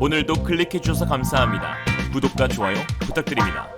오늘도 클릭해주셔서 감사합니다. 구독과 좋아요 부탁드립니다.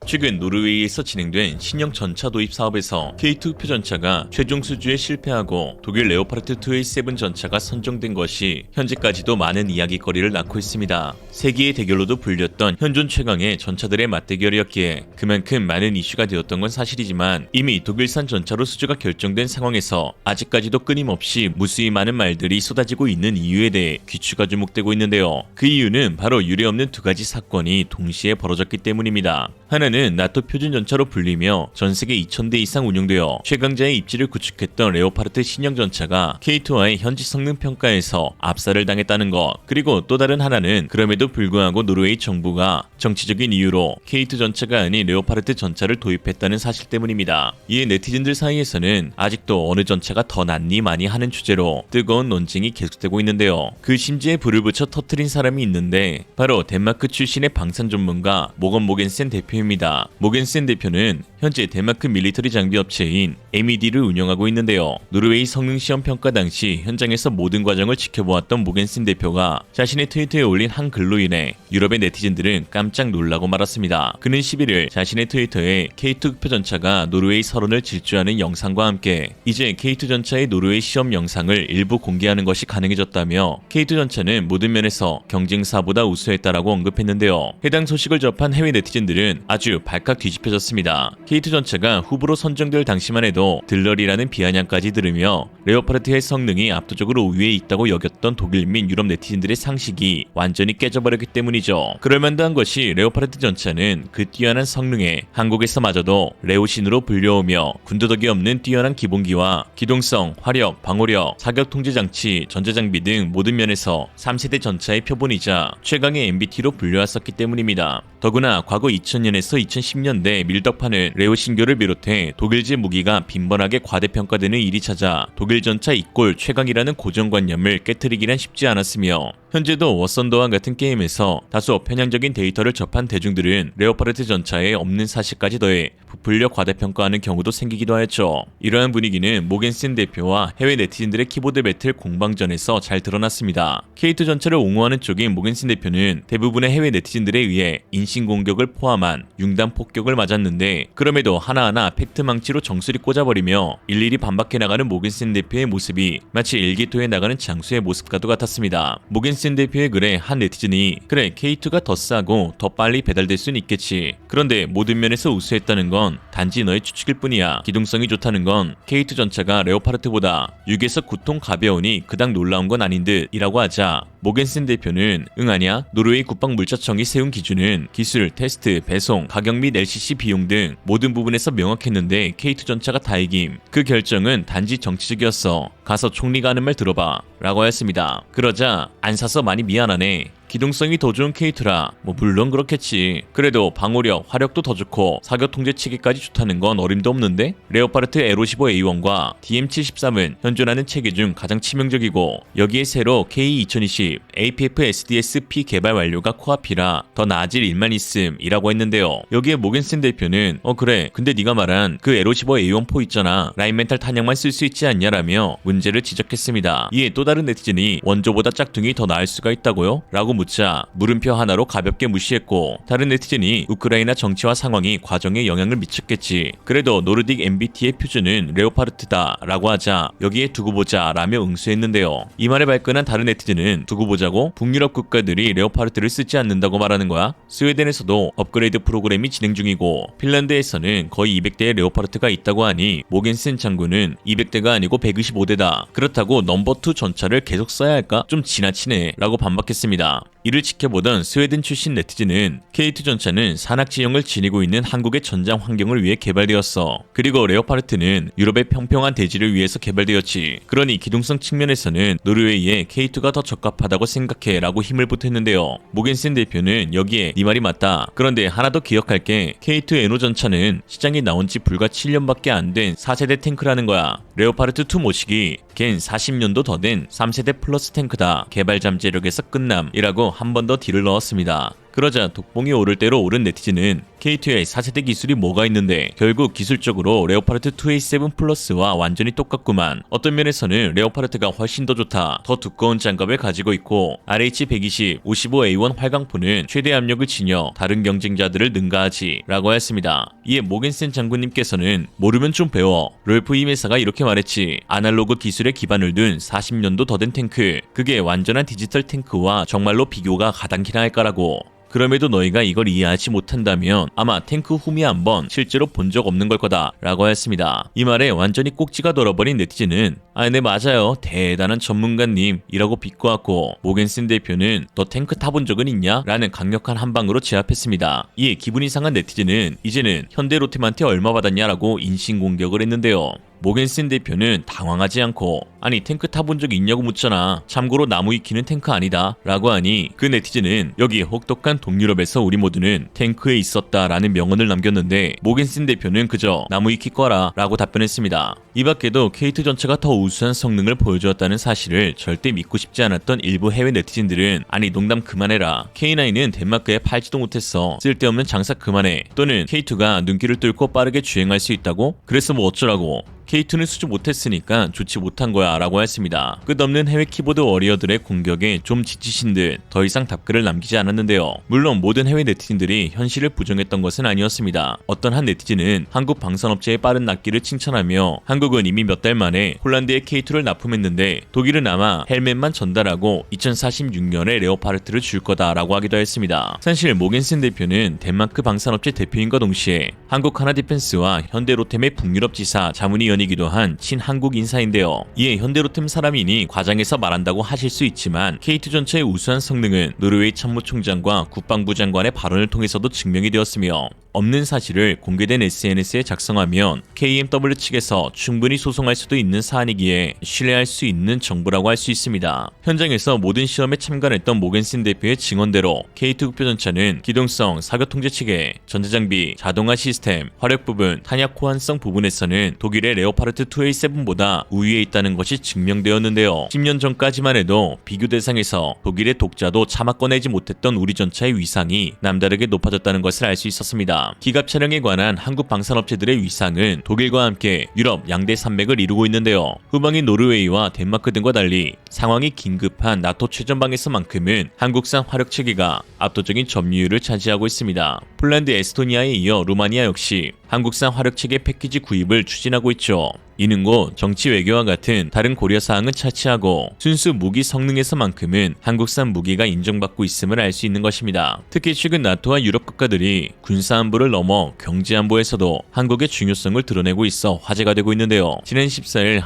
최근 노르웨이에서 진행된 신형 전차 도입 사업에서 K2 표전차가 최종 수주에 실패하고 독일 레오파르트 2A7 전차가 선정된 것이 현재까지도 많은 이야기거리를 낳고 있습니다. 세기의 대결로도 불렸던 현존 최강의 전차들의 맞대결이었기에 그만큼 많은 이슈가 되었던 건 사실이지만 이미 독일산 전차로 수주가 결정된 상황에서 아직까지도 끊임없이 무수히 많은 말들이 쏟아지고 있는 이유에 대해 귀추가 주목되고 있는데요. 그 이유는 바로 유례없는 두 가지 사건이 동시에 벌어졌기 때문입니다. 하나는 나토 표준 전차로 불리며 전세계 2000대 이상 운용되어 최강자의 입지를 구축했던 레오파르트 신형 전차가 K2와의 현지 성능 평가에서 압살을 당했다는 것. 그리고 또 다른 하나는 그럼에도 불구하고 노르웨이 정부가 정치적인 이유로 K2 전차가 아닌 레오파르트 전차를 도입했다는 사실 때문입니다. 이에 네티즌들 사이에서는 아직도 어느 전차가 더 낫니 마니 하는 주제로 뜨거운 논쟁이 계속되고 있는데요. 그 심지에 불을 붙여 터뜨린 사람이 있는데 바로 덴마크 출신의 방산 전문가 모겐센 대표입니다. 모겐센 대표는 현재 덴마크 밀리터리 장비 업체인 MED를 운영하고 있는데요. 노르웨이 성능 시험 평가 당시 현장에서 모든 과정을 지켜보았던 모겐센 대표가 자신의 트위터에 올린 한 글로 인해 유럽의 네티즌들은 깜짝 놀라고 말았습니다. 그는 11일 자신의 트위터에 K2 표전차가 노르웨이 설원을 질주하는 영상과 함께 이제 K2 전차의 노르웨이 시험 영상을 일부 공개하는 것이 가능해졌다며 K2 전차는 모든 면에서 경쟁사보다 우수했다라고 언급했는데요. 해당 소식을 접한 해외 네티즌들은 아주 발칵 뒤집혀졌습니다. K2 전차가 후보로 선정될 당시만 해도 들러리라는 비아냥까지 들으며 레오파르트의 성능이 압도적으로 우위에 있다고 여겼던 독일 및 유럽 네티즌들의 상식이 완전히 깨져버렸기 때문이죠. 그럴만도한 것이 레오파르트 전차는 그 뛰어난 성능에 한국에서마저도 레오신으로 불려오며 군더더기 없는 뛰어난 기본기와 기동성, 화력, 방어력, 사격 통제 장치, 전자장비 등 모든 면에서 3세대 전차의 표본이자 최강의 MBT로 불려왔었기 때문입니다. 더구나 과거 2000년에서 2010년대 밀덕판을 레오신교를 비롯해 독일제 무기가 빈번하게 과대평가되는 일이 찾아 독일 전차 이꼴 최강이라는 고정관념을 깨트리기란 쉽지 않았으며 현재도 워썬더와 같은 게임에서 다소 편향적인 데이터를 접한 대중들은 레오파르트 전차에 없는 사실까지 더해 부풀려 과대평가하는 경우도 생기기도 하였죠. 이러한 분위기는 모겐센 대표와 해외 네티즌들의 키보드 배틀 공방전에서 잘 드러났습니다. K2 전차를 옹호하는 쪽인 모겐센 대표는 대부분의 해외 네티즌들에 의해 인신공격을 포함한 융단 폭격을 맞았는데 그럼에도 하나하나 팩트망치로 정수리 꽂아버리며 일일이 반박해 나가는 모겐센 대표의 모습이 마치 일기토에 나가는 장수의 모습과도 같았습니다. 모겐센 대표의 글에 한 네티즌이 그래 K2가 더 싸고 더 빨리 배달될 순 있겠지. 그런데 모든 면에서 우수했다는 건 단지 너의 추측일 뿐이야. 기동성이 좋다는 건 K2 전차가 레오파르트보다 6에서 9톤 가벼우니 그닥 놀라운 건 아닌 듯 이라고 하자 모겐센 대표는 응 아냐? 노르웨이 국방물자청이 세운 기준은 기술, 테스트, 배송, 가격 및 LCC 비용 등 모든 부분에서 명확했는데 K2 전차가 다 이김. 그 결정은 단지 정치적이었어. 가서 총리가 하는 말 들어봐 라고 하였습니다. 그러자 안 사서 많이 미안하네. 기동성이 더 좋은 K2라 물론 그렇겠지. 그래도 방어력, 화력도 더 좋고 사격 통제 체계까지 좋다는 건 어림도 없는데? 레오파르트 L55A1과 DM73은 현존하는 체계 중 가장 치명적이고 여기에 새로 K2020 APF SDS-P 개발 완료가 코앞이라 더 나아질 일만 있음 이라고 했는데요. 여기에 모겐센 대표는 그래 근데 네가 말한 그 L55A1포 있잖아. 라인멘탈 탄약만 쓸 수 있지 않냐라며 문제를 지적했습니다. 이에 또 다른 네티즌이 원조보다 짝퉁이 더 나을 수가 있다고요? 라고 묻자 물음표 하나로 가볍게 무시했고 다른 네티즌이 우크라이나 정치와 상황이 과정에 영향을 미쳤겠지. 그래도 노르딕 MBT의 표준은 레오파르트다 라고 하자 여기에 두고 보자 라며 응수했는데요. 이 말에 발끈한 다른 네티즌은 두고 보자고? 북유럽 국가들이 레오파르트를 쓰지 않는다고 말하는 거야? 스웨덴에서도 업그레이드 프로그램이 진행 중이고 핀란드에서는 거의 200대의 레오파르트가 있다고 하니 모겐센 장군은 200대가 아니고 125대다. 그렇다고 넘버2 전차를 계속 써야 할까? 좀 지나치네 라고 반박했습니다. 이를 지켜보던 스웨덴 출신 네티즌은 K2 전차는 산악지형을 지니고 있는 한국의 전장 환경을 위해 개발되었어. 그리고 레오파르트는 유럽의 평평한 대지를 위해서 개발되었지. 그러니 기동성 측면에서는 노르웨이의 K2가 더 적합하다고 생각해 라고 힘을 보탰는데요. 모겐센 대표는 여기에 네 말이 맞다. 그런데 하나 더 기억할게. K2 에노 전차는 시장에 나온 지 불과 7년밖에 안 된 4세대 탱크라는 거야. 레오파르트2 모시기 걘 40년도 더 된 3세대 플러스 탱크다. 개발 잠재력에서 끝남이라고 한 번 더 딜을 넣었습니다. 그러자 독봉이 오를 대로 오른 네티즌은 K2의 4세대 기술이 뭐가 있는데 결국 기술적으로 레오파르트 2A7 플러스와 완전히 똑같구만. 어떤 면에서는 레오파르트가 훨씬 더 좋다. 더 두꺼운 장갑을 가지고 있고 RH120 55A1 활강포는 최대 압력을 지녀 다른 경쟁자들을 능가하지 라고 했습니다. 이에 모겐센 장군님께서는 모르면 좀 배워. 롤프 이메사가 이렇게 말했지. 아날로그 기술에 기반을 둔 40년도 더 된 탱크. 그게 완전한 디지털 탱크와 정말로 비교가 가당키나 할 거라고. 그럼에도 너희가 이걸 이해하지 못한다면 아마 탱크 후미 한번 실제로 본 적 없는 걸 거다 라고 했습니다. 이 말에 완전히 꼭지가 돌아버린 네티즌은 네 맞아요 대단한 전문가님 이라고 비꼬았고 모겐슨 대표는 너 탱크 타본 적은 있냐? 라는 강력한 한방으로 제압했습니다. 이에 기분이 상한 네티즌은 이제는 현대로템한테 얼마 받았냐 라고 인신공격을 했는데요. 모겐슨 대표는 당황하지 않고 아니 탱크 타본 적 있냐고 묻잖아. 참고로 나무 익히는 탱크 아니다 라고 하니 그 네티즌은 여기 혹독한 동유럽에서 우리 모두는 탱크에 있었다 라는 명언을 남겼는데 모겐슨 대표는 그저 나무 익히 꺼라 라고 답변했습니다. 이 밖에도 K2 전차가 더 우수한 성능을 보여주었다는 사실을 절대 믿고 싶지 않았던 일부 해외 네티즌들은 아니 농담 그만해라. K9은 덴마크에 팔지도 못했어. 쓸데없는 장사 그만해. 또는 K2가 눈길을 뚫고 빠르게 주행할 수 있다고? 그래서 뭐 어쩌라고. K2는 수주 못했으니까 좋지 못한 거야 라고 했습니다. 끝없는 해외 키보드 워리어들의 공격에 좀 지치신 듯 더 이상 답글을 남기지 않았는데요. 물론 모든 해외 네티즌들이 현실을 부정했던 것은 아니었습니다. 어떤 한 네티즌은 한국 방산업체의 빠른 납기를 칭찬하며 한국은 이미 몇 달 만에 폴란드에 K2를 납품했는데 독일은 아마 헬멧만 전달하고 2046년에 레오파르트를 줄 거다라고 하기도 했습니다. 사실 모겐슨 대표는 덴마크 방산업체 대표인과 동시에 한국 하나디펜스와 현대로템의 북유럽 지사 자문위원이기도 한 친한국 인사인데요. 이에 현대로템 사람이니 과장해서 말한다고 하실 수 있지만 K2 전차의 우수한 성능은 노르웨이 참모총장과 국방부 장관의 발언을 통해서도 증명이 되었으며 없는 사실을 공개된 SNS에 작성하면 KMW 측에서 충분히 소송할 수도 있는 사안이기에 신뢰할 수 있는 정보라고 할 수 있습니다. 현장에서 모든 시험에 참관했던 모겐슨 대표의 증언대로 K2 국표 전차는 기동성, 사격 통제 체계, 전자장비, 자동화 시스템, 화력 부분, 탄약 호환성 부분에서는 독일의 레오파르트 2A7보다 우위에 있다는 것이 증명되었는데요. 10년 전까지만 해도 비교 대상에서 독일의 독자도 참아꺼내지 못했던 우리 전차의 위상이 남다르게 높아졌다는 것을 알 수 있었습니다. 기갑 차량에 관한 한국 방산업체들의 위상은 독일과 함께 유럽 양대 산맥을 이루고 있는데요. 후방인 노르웨이와 덴마크 등과 달리 상황이 긴급한 나토 최전방에서만큼은 한국산 화력 체계가 압도적인 점유율을 차지하고 있습니다. 폴란드, 에스토니아에 이어 루마니아 역시 한국산 화력 체계 패키지 구입을 추진하고 있죠. 이는 곧 정치 외교와 같은 다른 고려 사항은 차치하고 순수 무기 성능에서만큼은 한국산 무기가 인정받고 있음을 알 수 있는 것입니다. 특히 최근 나토와 유럽 국가들이 군사안보를 넘어 경제안보에서도 한국의 중요성을 드러내고 있어 화제가 되고 있는데요. 지난 14일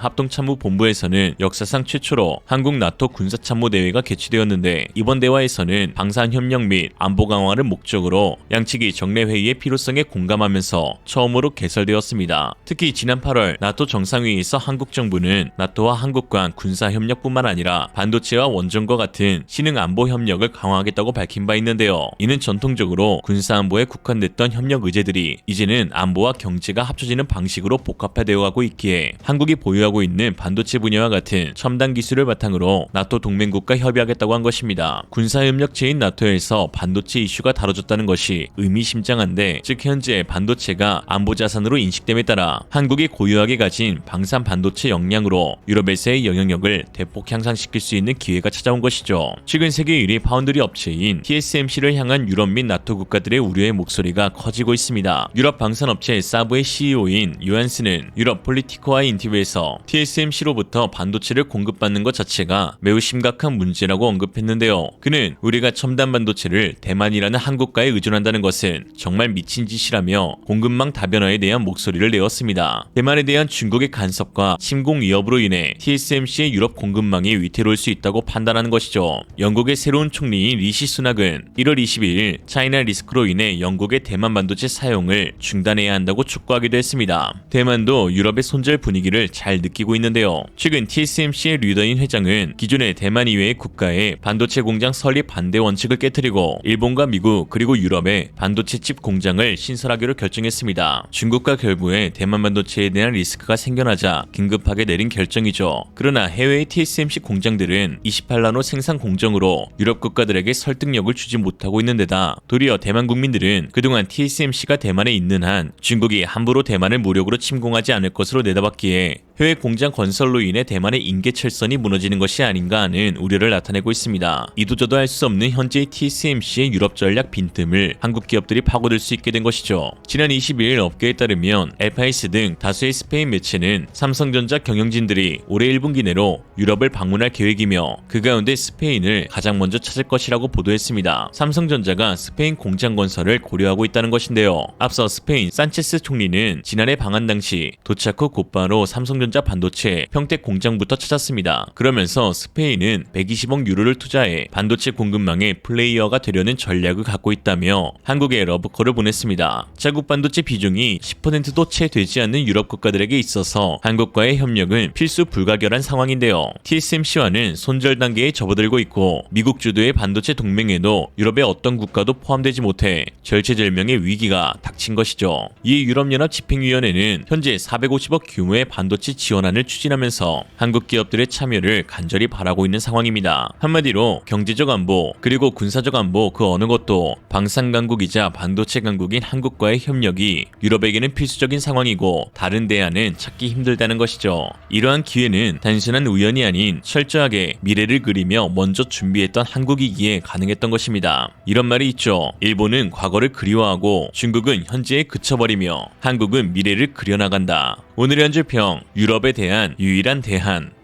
합동참모본부에서는 역사상 최초로 한국 나토 군사참모대회가 개최되었는데 이번 대화에서는 방산협력 및 안보 강화를 목적으로 양측이 정례회의의 필요성에 공감하면서 처음으로 개설되었습니다. 특히 지난 8월 나토 정상회의에서 한국 정부는 나토와 한국 간 군사협력뿐만 아니라 반도체와 원전과 같은 신흥 안보 협력을 강화하겠다고 밝힌 바 있는데요. 이는 전통적으로 군사안보에 국한됐던 협력 의제들이 이제는 안보와 경제가 합쳐지는 방식으로 복합화되어 가고 있기에 한국이 보유하고 있는 반도체 분야와 같은 첨단 기술을 바탕으로 나토 동맹국과 협의하겠다고 한 것입니다. 군사협력체인 나토에서 반도체 이슈가 다뤄졌다는 것이 의미심장한데 즉 현재 반도체가 안보 자산으로 인식됨에 따라 한국이 고유하게 가진 방산 반도체 역량으로 유럽에서의 영향력을 대폭 향상시킬 수 있는 기회가 찾아온 것이죠. 최근 세계 1위 파운드리 업체인 TSMC를 향한 유럽 및 나토 국가들의 우려의 목소리가 커지고 있습니다. 유럽 방산업체 사브의 CEO인 요한스는 유럽 폴리티코와의 인터뷰에서 TSMC로부터 반도체를 공급받는 것 자체가 매우 심각한 문제라고 언급했는데요. 그는 우리가 첨단 반도체를 대만이라는 한국가에 의존한다는 것은 정말 미친 짓이라며 공급망 다변화에 대한 목소리를 내었습니다. 대만에 대한 중국의 간섭과 침공 위협으로 인해 TSMC의 유럽 공급망이 위태로울 수 있다고 판단하는 것이죠. 영국의 새로운 총리인 리시 수낙은 1월 22일 차이나 리스크로 인해 영국의 대만 반도체 사용을 중단해야 한다고 촉구하기도 했습니다. 대만도 유럽의 손절 분위기를 잘 느끼고 있는데요. 최근 TSMC의 류더인 회장은 기존의 대만 이외의 국가의 반도체 공장 설립 반대 원칙을 깨뜨리고 일본과 미국 그리고 유럽의 반도체 칩 공장을 신설하기로 결정했습니다. 있습니다. 중국과 결부해 대만 반도체에 대한 리스크가 생겨나자 긴급하게 내린 결정이죠. 그러나 해외의 TSMC 공장들은 28나노 생산 공정으로 유럽 국가들에게 설득력을 주지 못하고 있는 데다 도리어 대만 국민들은 그동안 TSMC가 대만에 있는 한 중국이 함부로 대만을 무력으로 침공하지 않을 것으로 내다봤기에 해외 공장 건설로 인해 대만의 인계철선이 무너지는 것이 아닌가 하는 우려를 나타내고 있습니다. 이도저도 할 수 없는 현재의 TSMC의 유럽 전략 빈틈을 한국 기업들이 파고들 수 있게 된 것이죠. 지난 22일 업계에 따르면 FIS 등 다수의 스페인 매체는 삼성전자 경영진들이 올해 1분기 내로 유럽을 방문할 계획이며 그 가운데 스페인을 가장 먼저 찾을 것이라고 보도했습니다. 삼성전자가 스페인 공장 건설을 고려하고 있다는 것인데요. 앞서 스페인 산체스 총리는 지난해 방한 당시 도착 후 곧바로 삼성전자 반도체 평택 공장부터 찾았습니다. 그러면서 스페인은 120억 유로를 투자해 반도체 공급망의 플레이어가 되려는 전략을 갖고 있다며 한국에 러브콜을 보냈습니다. 자국 반도체 비중이 10%도 채 되지 않는 유럽 국가들에게 있어서 한국과의 협력은 필수 불가결한 상황인데요. TSMC와는 손절 단계에 접어들고 있고 미국 주도의 반도체 동맹에도 유럽의 어떤 국가도 포함되지 못해 절체절명의 위기가 닥친 것이죠. 이에 유럽연합 집행위원회는 현재 450억 규모의 반도체 지원안을 추진하면서 한국 기업들의 참여를 간절히 바라고 있는 상황입니다. 한마디로 경제적 안보 그리고 군사적 안보 그 어느 것도 방산 강국이자 반도체 강국인 한국과의 협력이 유럽에게는 필수적인 상황이고 다른 대안은 찾기 힘들다는 것이죠. 이러한 기회는 단순한 우연이 아닌 철저하게 미래를 그리며 먼저 준비했던 한국이기에 가능했던 것입니다. 이런 말이 있죠. 일본은 과거를 그리워하고 중국은 현재에 그쳐버리며 한국은 미래를 그려나간다. 오늘의 한 줄 평, 유럽에 대한 유일한 대안.